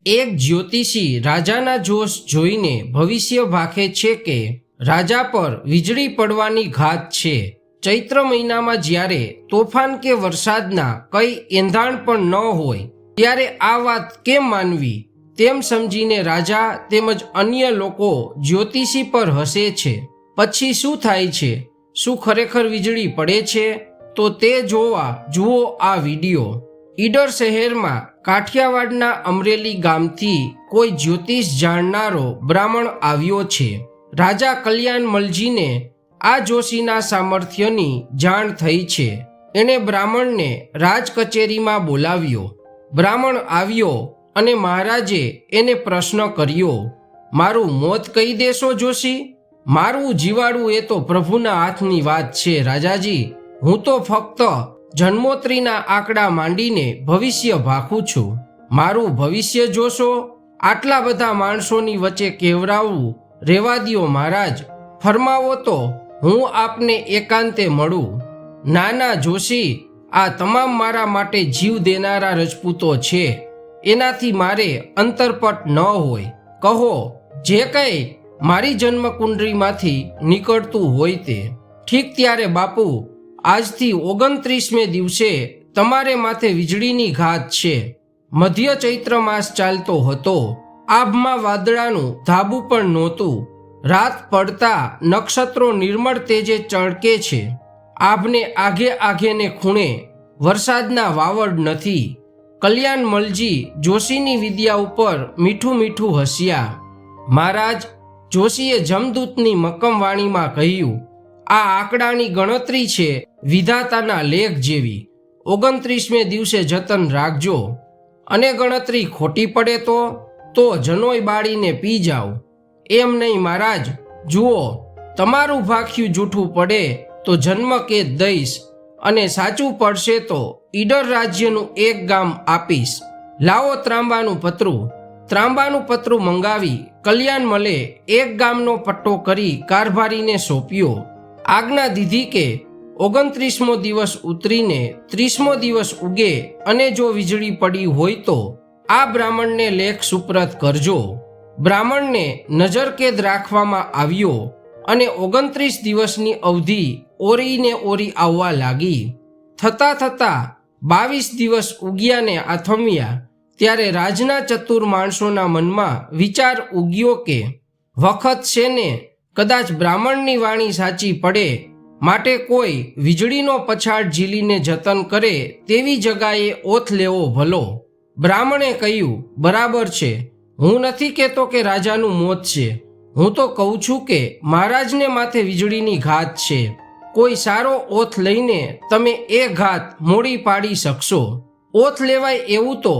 એક જ્યોતિષી રાજાના જોશ જોઈને ભવિષ્ય ભાખે છે કે રાજા પર વીજળી પડવાની ઘાત છે। ચૈત્ર મહિનામાં જ્યારે તોફાન કે વરસાદના કઈ એંધાણ પણ ન હોય ત્યારે આ વાત કેમ માનવી તેમ સમજીને રાજા તેમજ અન્ય લોકો જ્યોતિષી પર હસે છે। પછી શું થાય છે? શું ખરેખર વીજળી પડે છે? તો તે જોવા જુઓ આ વિડીયો। ઈડર શહેરમાં કાઠિયાવાડના અમરેલી ગામથી કોઈ જ્યોતિષ જાણનારો બ્રાહ્મણ આવ્યો છે। રાજા કલ્યાણ મલજીને આ જોશીના સામર્થ્યની જાણ થઈ છે। એણે બ્રાહ્મણને રાજ કચેરીમાં બોલાવ્યો। બ્રાહ્મણ આવ્યો અને મહારાજે એને પ્રશ્ન કર્યો, મારું મોત કહી દેશો જોશી? મારું જીવાડું એ તો પ્રભુના હાથની વાત છે રાજાજી। હું તો ફક્ત જન્મોત્રીના આંકડા માંડીને ભવિષ્ય ભાખું છું। મારું ભવિષ્ય જોશો? આટલા બધા માણસોની વચ્ચે કેવરાવવું રેવા દ્યો મહારાજ। ફરમાવો તો હું આપને એકાંતે મળું। નાના જોશી, આ તમામ મારા માટે જીવ દેનારા રજપૂતો છે। એનાથી મારે અંતરપટ ન હોય। કહો જે કંઈ મારી જન્મકુંડળીમાંથી નીકળતું હોય તે। ઠીક ત્યારે બાપુ, આજથી 29મે દિવસે તમારે માથે વીજળીની ઘાત છે। મધ્ય ચૈત્ર માસ ચાલતો હતો। આભમાં વાદળાનું ધાબું પણ નહોતું। રાત પડતા નક્ષત્રો નિર્મળ તેજે ચળકે છે। આભને આઘે આઘે ને ખૂણે વરસાદના વાવડ નથી। કલ્યાણ મલજી જોશીની વિદ્યા ઉપર મીઠું મીઠું હસ્યા। મહારાજ, જોશીએ જમદૂતની મક્કમ વાણીમાં કહ્યું, આ આંકડાની ગણતરી છે વિધાતાના લેખ જેવી। 29મે દિવસે જતન રાખજો, અને ગણતરી ખોટી પડે તો જનોય બાળીને પી જાઓ। એમ નહીં મહારાજ, જુઓ, તમારું ભાખ્યું જૂઠું પડે તો જન્મ કેદ દઈશ, અને સાચું પડશે તો ઈડર રાજ્યનું એક ગામ આપીશ। લાવો ત્રાંબાનું પતરું। ત્રાંબાનું પતરું મંગાવી કલ્યાણ મલે એક ગામનો પટ્ટો કરી કારભારીને સોંપ્યો। આજ્ઞા દીધી કે 29મો દિવસ ઉતરીને 30મો દિવસ ઉગે અને જો વીજળી પડી હોય તો આ બ્રાહ્મણને લેખ સુપ્રત કરજો। બ્રાહ્મણને નજરકેદ રાખવામાં આવ્યો અને 29 દિવસની અવધિ ઓરીને ઓરી આવવા લાગી। થતાં 22 દિવસ ઉગ્યાને આથમ્યા ત્યારે રાજના ચતુર માણસોના મનમાં વિચાર ઉગ્યો કે વખત છે ને કદાચ બ્રાહ્મણની વાણી સાચી પડે, માટે કોઈ વીજળીનો પછાડ ઝીલીને જતન કરે તેવી જગાએ ઓથ લેવો ભલો। બ્રાહ્મણે કહ્યું, બરાબર છે, હું નથી કહેતો કે રાજાનું મોત છે। હું તો કહું છું કે મહારાજને માથે વીજળીની ઘાત છે। કોઈ સારો ઓથ લઈને તમે એ ઘાત મોડી પાડી શકશો। ઓથ લેવાય એવું તો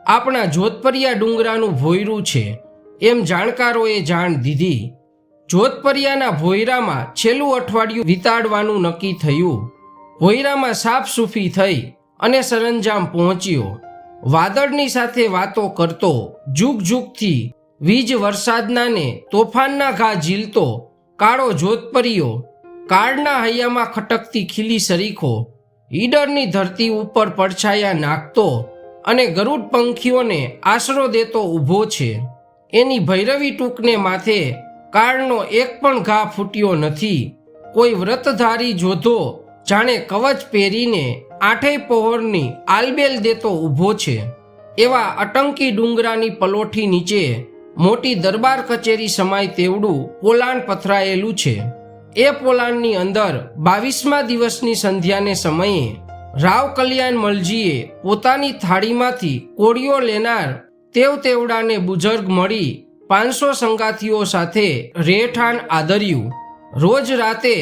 આપણા જોધપરિયા ડુંગરાનું ભોયરું છે, એમ જાણકારોએ જાણ દીધી। જોધપરિયાના ભોયરામાં છેલ્લું અઠવાડિયું વિતાડવાનું નક્કી થયું। ભોયરામાં સાફ સૂફી થઈ અને સરંજામ પહોંચ્યો। વાદળની સાથે વાતો કરતો, જુગ જુગથી વીજ વરસાદના ને તોફાનના ઘા ઝીલતો કાળો જોધપરિયો કાળના હૈયામાં ખટકતી ખીલી સરીખો ઈડરની ધરતી ઉપર પડછાયા નાખતો અને ગરુડ પંખીઓને આશરો દેતો ઊભો છે। એની ભૈરવી ટૂંકને માથે કાળનો એક પણ ઘા ફૂટ્યો નથી। કોઈ વ્રતધારી જોધો જાણે કવચ પહેરીને આઠેય પહોરની આલબેલ દેતો ઊભો છે। એવા અટંકી ડુંગરાની પલોઠી નીચે મોટી દરબાર કચેરી સમાય તેવડું પોલાણ પથરાયેલું છે। એ પોલાણની અંદર 22મા દિવસની સંધ્યાને સમયે રાવ કલ્યાણ મલજીએ પોતાની થાળીમાંથી કોળીઓ લેનાર તેવડાને બુઝર્ગ મળી 500 સંગાથીઓ સાથે રહેઠાણ આદર્યું। રોજ રાતે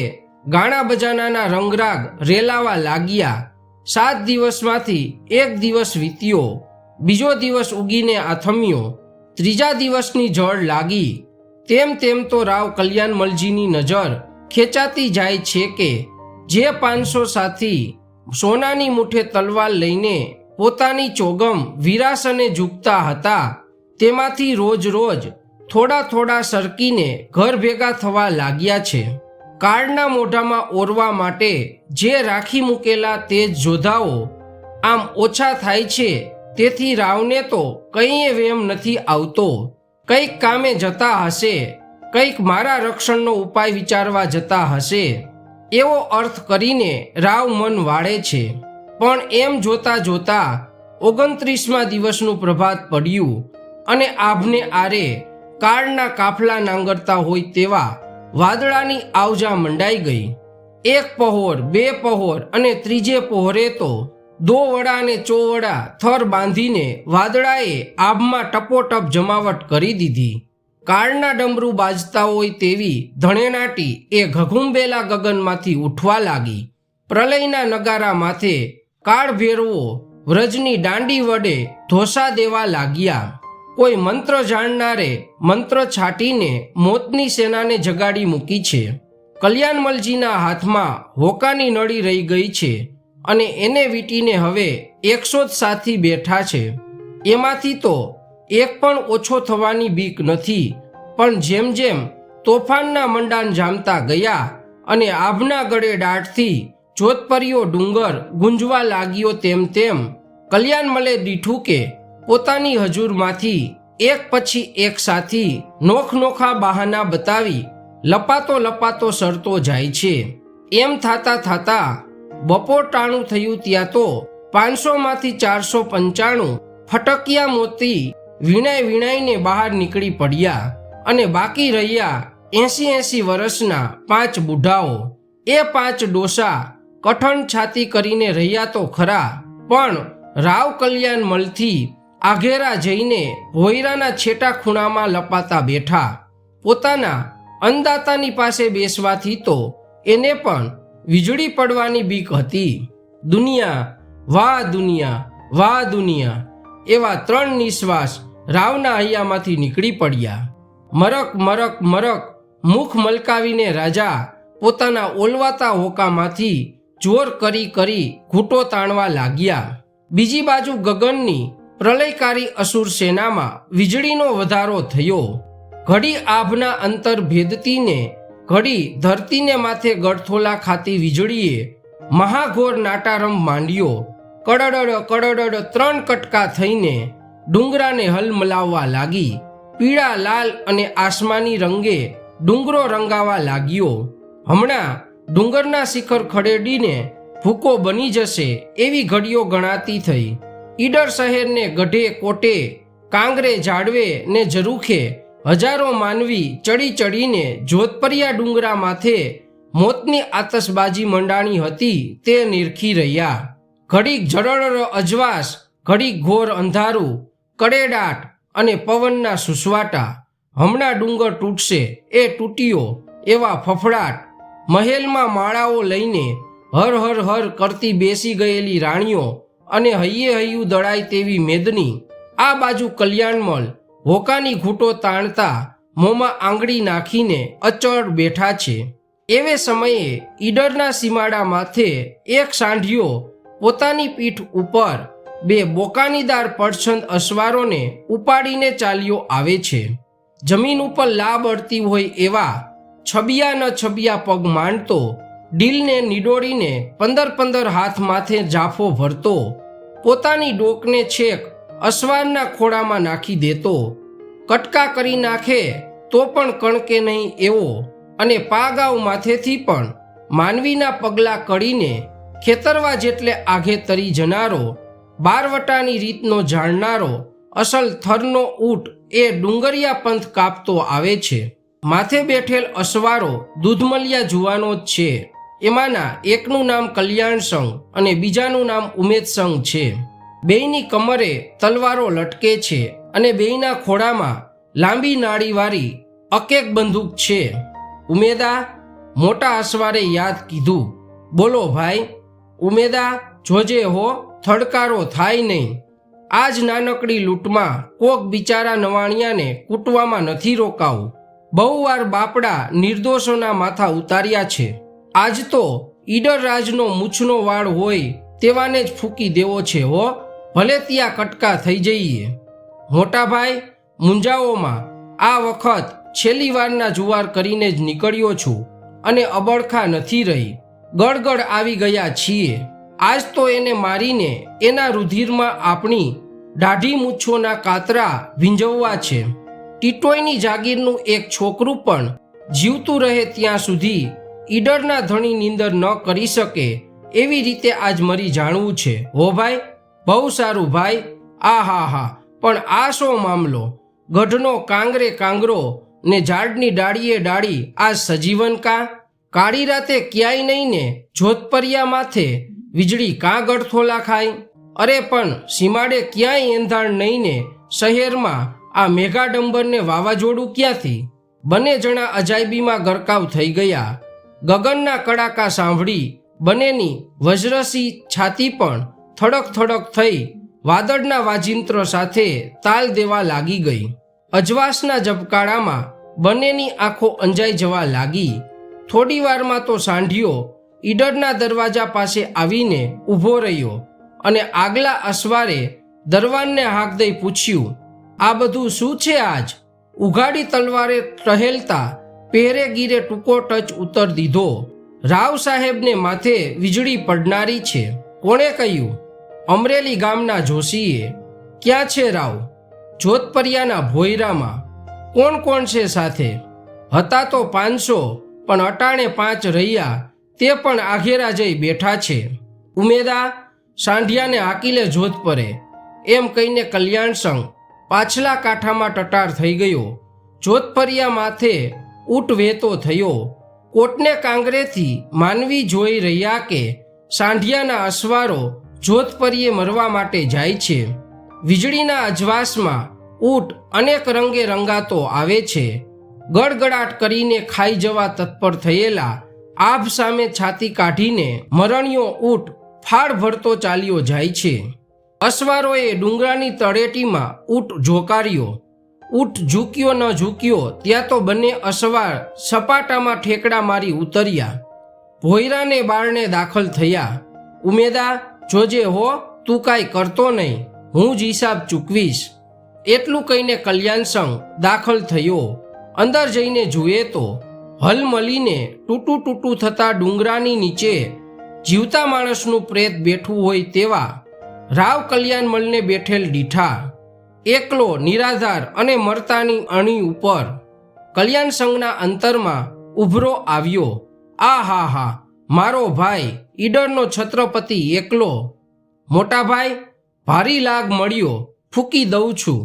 ગાણા બજાનાના રંગરાગ રેલાવા લાગ્યા। 7 દિવસમાંથી એક દિવસ વીત્યો, બીજો દિવસ ઉગીને આથમ્યો, ત્રીજા દિવસની જળ લાગી। તેમ તો રાવ કલ્યાણ મલજીની નજર ખેંચાતી જાય છે કે જે 500 સાથી સોનાની મુઠ્ઠે તલવાર લઈને પોતાની ચોગમ વિરાસને ઝૂકતા હતા, તેમાંથી રોજ થોડા સરકીને ઘર ભેગા થવા લાગ્યા છે। કાળના મોઢામાં ઓરવા માટે જે રાખી મૂકેલા તેજ જોધાઓ આમ ઓછા થાય છે તેથી રાવને તો કંઈએ વેમ નથી આવતો. કંઈક કામે જતા હશે, કંઈક મારા રક્ષણનો ઉપાય વિચારવા જતા હશે, એવો અર્થ કરીને રાવ મન વાળે છે. પણ એમ જોતા જોતા 29મા દિવસનું પ્રભાત પડ્યું અને આભને આરે કાળના કાફલા નાંગરતા હોય તેવા વાદળાની આવજા મંડાઈ ગઈ. એક પહોર, બે પહોર અને ત્રીજે પહોરે તો દો વડા અને ચોવડા થર બાંધીને વાદળાએ આભમાં ટપોટપ જમાવટ કરી દીધી. કાળના ડમરૂ બાજતા હોય તેવી ધણેનાટી એ ઘઘુંબેલા ગગનમાંથી ઉઠવા લાગી. પ્રલયના નગારા માથે કાળ ભેરવો વ્રજની દાંડી વડે ધોસા દેવા લાગ્યા. કોઈ મંત્ર જાણનારે મંત્ર છાટીને મોતની સેનાને જગાડી મૂકી છે. કલ્યાણમલજીના હાથમાં હોકાની નળી રહી ગઈ છે અને એને વીંટીને હવે 100 જ સાથી બેઠા છે. એમાંથી તો એક પણ ઓછો થવાની બીક નથી. પણ જેમ જેમ તોફાનના મંડાન જામતા ગયા અને આભના ગળે દાઢથી જોધપરિયો ડુંગર ગુંજવા લાગ્યો તેમ તેમ કલ્યાણમલે દીઠું કે પોતાની હજુરમાંથી એક પછી એક સાથી નોખા બહાના બતાવી લપાતો લપાતો સરતો જાય છે. એમ થાતા થાતા બપોર ટાણું થયું ત્યાં તો 500માંથી 495 ફટકિયા મોતી વીણાઈને બહાર નીકળી પડ્યા અને બાકી રહ્યા 80 વર્ષના 5 બુઢાઓ. એ 5 ડોસા કઠણ છાતી કરીને રહ્યા તો ખરા, પણ રાવ કલ્યાણમલથી આઘેરા જઈને ભોયરાના છેટા ખૂણામાં લપાતા બેઠા. પોતાના અન્નદાતાની પાસે બેસવાથી તો એને પણ વીજળી પડવાની બીક હતી. દુનિયા, વાહ દુનિયા, વાહ દુનિયા, એવા 3 નિશ્વાસ રાવના હૈયામાંથી નીકળી પડ્યા. મરક મરક મરક મુખ મલકાવીને રાજા પોતાના ઓલવાતા હોકામાંથી જોર કરી કરી ઘૂંટો તાણવા લાગ્યા. બીજી બાજુ ગગનની પ્રલયકારી અસુર સેનામાં વીજળીનો વધારો થયો. ઘડી આભના અંતર ભેદતીને ઘડી ધરતીને માથે ગળથોલા ખાતી વીજળીએ મહાઘોર નાટારંભ માંડ્યો. કડડડ કડડડ 3 કટકા થઈને ડુંગરાને હલમલાવવા લાગી. પીળા, લાલ અને આસમાની રંગે ડુંગરો રંગાવા લાગ્યો. હમણાં ડુંગરના શિખર ખડેડીને ભૂકો બની જશે એવી ઘડીઓ ગણાતી થઈ. ઈડર શહેરને ગઢે કોટે, કાંગરે, ઝાડવે ને ઝરૂખે હજારો માનવી ચડી ચડીને જોધપરિયા ડુંગરા માથે મોતની આતશબાજી મંડાણી હતી તે નિરખી રહ્યા. ઘડીક ઝરળ અજવાસ, ઘડીક ઘોર અંધારું, કડેડાટ અને પવનના સુસવાટા. હમણાં ડુંગર તૂટશે એ તૂટ્યો એવા ફફડાટ. મહેલમાં માળાઓ લઈને હર હર હર કરતી બેસી ગયેલી રાણીઓ અને હૈયે હૈયું દળાય તેવી મેદની. આ બાજુ કલ્યાણમલ હોકાની ઘૂંટો તાણતા મોંમાં આંગળી નાખીને અચળ બેઠા છે. એવે સમયે ઈડરના સીમાડા માથે એક સાંઢિયો પોતાની પીઠ ઉપર 2 બોકાનીદાર પડછંદ અસવારોને ઉપાડીને ચાલ્યો આવે છે. જમીન ઉપર લાબ અડતી હોય એવા છબિયા ન છબિયા પગ માંડતો, ડીલને નિડોડીને 15 હાથ માથે જાફો ભરતો, પોતાની ડોકને છેક અસવારના ખોળામાં નાખી દેતો. કટકા કરી નાખે તો પણ કણકે નહીં એવો અને પાગાવ માથેથી પણ માનવીના પગલાં કડીને ખેતરવા જેટલે આઘે તરી જનારો, બારવટાની રીતનો જાણનારો અસલ થરનો ઊંટ એ ડુંગરિયા પંથ કાપતો આવે છે. માથે બેઠેલ અસવારો દૂધમલિયા જુવાનો જ છે. એમાંના એકનું નામ કલ્યાણસંગ અને બીજાનું નામ ઉમેદસંગ છે. બેયની કમરે તલવારો લટકે છે અને બેયના ખોળામાં લાંબી નાળીવાળી અકેક બંદૂક છે. ઉમેદા, મોટા અસવારે યાદ કીધું. બોલો ભાઈ ઉમેદા, જોજે હો, થડકારો થાય નહીં. આજ નાનકડી લૂંટમાં કોક બિચારા નવાણિયાને કૂટવામાં નથી રોકાવું. બહુ વાર બાપડા નિર્દોષોના માથા ઉતાર્યા છે. આજ તો ઈડર રાજનો મૂછનો વાળ હોય તેવાને જ ફૂંકી દેવો છે હો, ભલે ત્યાં કટકા થઈ જઈએ. મોટા ભાઈ, મૂંઝાઓમાં આ વખત છેલ્લી વારના જુવાર કરીને જ નીકળ્યો છું અને અબળખા નથી રહી. ગળગળ આવી ગયા છીએ. આજ તો એને મારીને એના રુધિરમાં આપણી દાઢી મૂછોના કાતરા વીંજવવા છે. ટીટોયની જાગીરનું એક છોકરું પણ જીવતું રહે ત્યાં સુધી ઈડરના ધણી નીંદર ન કરી શકે એવી રીતે આજ મરી જાણવું છે. હો ભાઈ, બહુ સારું ભાઈ. આ હા હા, પણ આ શો મામલો? ગઢનો કાંગરે કાંગરો ને ઝાડની ડાળીએ ડાળી આ સજીવન કા? કાળી રાતે ક્યાંય નહીં ને જોધપરિયા માથે વીજળી કાં ગળથોલા ખાય? અરે પણ સીમાડે ક્યાંય એંધાણ નહીં ને શહેરમાં આ મેઘાડંબરને વાવાઝોડું ક્યાંથી? બંને જણા અજાયબીમાં ગરકાવ થઈ ગયા. ગગનના કડાકા સાંભળી બંનેની વજ્રસી છાતી પણ થડક થડક થઈ વાદળના વાજિંત્ર સાથે તાલ દેવા લાગી ગઈ. અજવાસના ઝબકારામાં બંનેની આંખો અંજાઈ જવા લાગી. થોડી વારમાં તો સાંઢિયો ઈડરના દરવાજા પાસે આવીને ઊભો રહ્યો અને આગલા અસવારે દરવાનને હાક દઈ પૂછ્યું, આ બધું શું છે આજ? ઉઘાડી તલવારે ટહેલતા પહેરે ગીરે ટૂંકો ટચ ઉત્તર દીધો, રાવ સાહેબને માથે વીજળી પડનારી છે. કોણે કહ્યું? અમરેલી ગામના જોશીએ. ક્યાં છે રાવ? જોધપરિયાના ભોયરામાં. કોણ કોણ છે સાથે? હતા તો 500, પણ અટાણે 5 રહ્યા, તે પણ આઘેરા જઈ બેઠા છે. ઉમેદા, સાંઢિયાને હાકીલે જોધપરે, એમ કહીને કલ્યાણ સંઘ પાછલા કાંઠામાં ટટાર થઈ ગયો. જોધપરિયા માથે ઊંટ વહેતો થયો. કોટને કાંગરેથી માનવી જોઈ રહ્યા કે સાંઢિયાના અસવારો જોધપરીએ મરવા માટે જાય છે. વીજળીના અજવાસમાં ઊંટ અનેક રંગે રંગાતો આવે છે. ગડગડાટ કરીને ખાઈ જવા તત્પર થયેલા આભ સામે છાતી કાઢીને મરણિયો ઊંટ ફાળ ભરતો ચાલ્યો જાય છે. અસવારોએ ડુંગરાની તળેટીમાં ઊંટ જોકાર્યો. ઊંટ ઝૂક્યો ન ઝૂક્યો ત્યાં તો બંને અસવાર સપાટામાં ઠેકડા મારી ઉતર્યા. ભોયરાને બારણે દાખલ થયા. ઉમેદા, જોજે હો, તું કાંઈ કરતો નહીં, હું જ હિસાબ ચૂકવીશ. એટલું કહીને કલ્યાણ સંઘ દાખલ થયો. અંદર જઈને જુએ તો હલમલીને તૂટું તૂટું થતા ડુંગરાની નીચે જીવતા માણસનું પ્રેત બેઠું હોય તેવા રાવ કલ્યાણમલને બેઠેલ દીઠા, એકલો નિરાધાર અને મરતાની અણી ઉપર. કલ્યાણ સંઘના અંતરમાં ઉભરો આવ્યો, આ હા હા, મારો ભાઈ ઈડરનો છત્રપતિ એકલો. મોટા ભાઈ, ભારી લાગ મળ્યો, ફૂકી દઉં છું.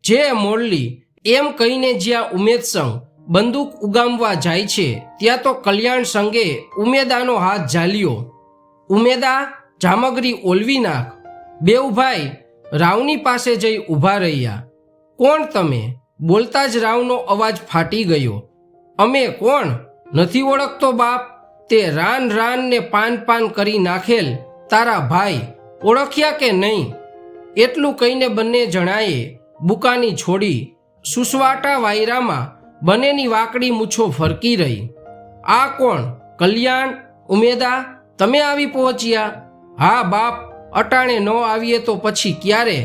જે મોરલી, એમ કહીને જ્યાં ઉમેદ સંઘ બંદૂક ઉગામવા જાય છે ત્યાં તો કલ્યાણ સંઘે ઉમેદાનો હાથ ઝાલ્યો. ઉમેદા, જામગરી ઓલવી નાખ. બેઉ ભાઈ રાવની પાસે જઈ ઊભા રહ્યા. કોણ તમે? બોલતા જ રાવનો અવાજ ફાટી ગયો. અમે કોણ? નથી ઓળખતો બાપ? તે રાન રાન ને પાન પાન કરી નાખેલ તારા ભાઈ, ઓળખ્યા કે નહીં? એટલું કહીને બંને જણાએ બુકાની છોડી. સુસવાટા વાયરામાં બંનેની વાકડી મૂછો ફરકી રહી. આ કોણ? કલ્યાણ? ઉમેદા, તમે આવી પહોંચ્યા? હા બાપ, અટાણે ન આવીએ તો પછી ક્યારે?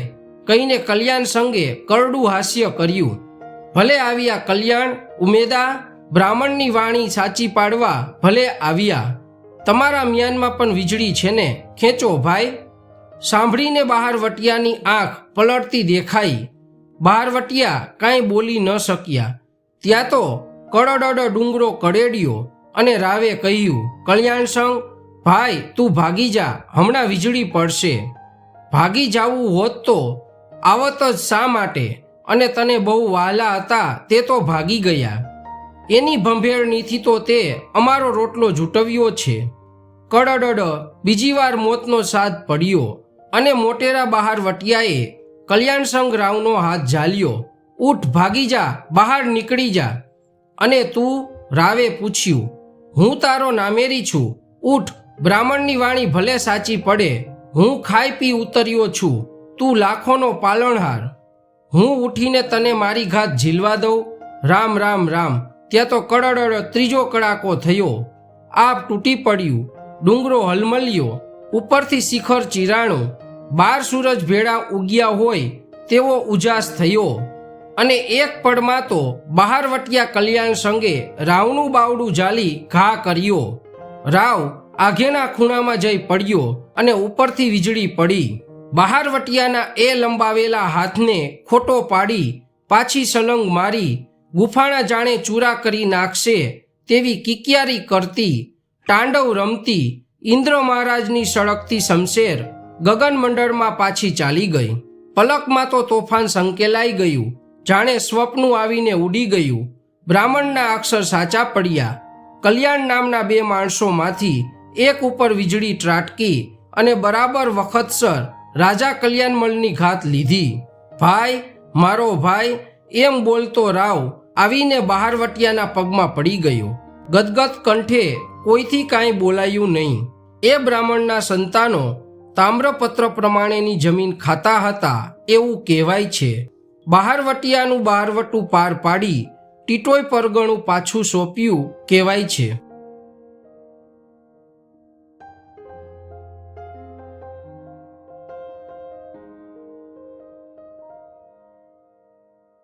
કહીને કલ્યાણ સંઘે કરડું હાસ્ય કર્યું. ભલે આવ્યા કલ્યાણ. ઉમેદા, બ્રાહ્મણની વાણી સાચી પાડવા ભલે આવ્યા. તમારા મ્યાનમાં પણ વીજળી છે ને? ખેંચો ભાઈ. સાંભળીને બહારવટિયાની આંખ પલળતી દેખાઈ. બહારવટિયા કાંઈ બોલી ન શક્યા. ત્યાં તો કડડડ ડુંગરો કડેડ્યો અને રાવે કહ્યું, કલ્યાણ સંઘ ભાઈ, તું ભાગી જા, હમણાં વીજળી પડશે. ભાગી જાવું હોત તો આવત જ શા માટે? અને તને બહુ વહાલા હતા તે તો ભાગી ગયા. એની ભંભેળનીથી તો તે અમારો રોટલો જૂટવ્યો છે. કડડડ બીજી વાર મોતનો સાદ પડ્યો અને મોટેરા બહારવટિયાએ કલ્યાણ સંઘ રાવનો હાથ ઝાલ્યો. ઊઠ, ભાગી જા, બહાર નીકળી જા. અને તું? રાવે પૂછ્યું. હું તારો નામેરી છું. ઊઠ, બ્રાહ્મણની વાણી ભલે સાચી પડે, હું ખાઈ પી ઉતર્યો છું, તું લાખોનો પાલણહાર. હું ઉઠીને તને મારી ઘાત ઝીલવા દઉં? રામ રામ રામ. ત્યાં તો કડડડ ત્રીજો કડાકો થયો. આપ તૂટી પડ્યું. ડુંગરો હલમલ્યો. ઉપરથી શિખર ચીરાણું. 12 સૂરજ ભેળા ઉગ્યા હોય તેવો ઉજાસ થયો. અને એક પળમાં તો બહારવટિયા કલ્યાણ સંઘે રાવનું બાવડું ઝાલી ઘા કર્યો. રાવ આઘેના ખૂણામાં જઈ પડ્યો અને ઉપરથી વીજળી પડી. બહારવટિયાના એ લંબાવેલા હાથને ખોટો પાડી પાછી સલંગ મારી ગુફાણા જાણે ચૂરા કરી નાખશે તેવી કિકિયારી કરતી, તાંડવ રમતી ઇન્દ્ર મહારાજની સળગતી શમશેર ગગનમંડળમાં પાછી ચાલી ગઈ. પલકમાં તો તોફાન સંકેલાઈ ગયું, જાણે સ્વપ્નું આવીને ઉડી ગયું. બ્રાહ્મણના અક્ષર સાચા પડ્યા. કલ્યાણ નામના 2 માણસોમાંથી એક ઉપર વીજળી ત્રાટકી અને બરાબર વખતસર રાજા કલ્યાણમલની ઘાત લીધી. ભાઈ, મારો ભાઈ એમ બોલતો રાવ આવીને બહારવટિયાના પગમાં પડી ગયો. ગદગદ કંઠે કોઈથી કાંઈ બોલાયું નહીં. એ બ્રાહ્મણના સંતાનો તામ્રપત્ર પ્રમાણેની જમીન ખાતા હતા એવું કહેવાય છે. બહારવટિયાનું બહારવટું પાર પાડી ટીટોય પરગણું પાછું સોંપ્યું કહેવાય છે.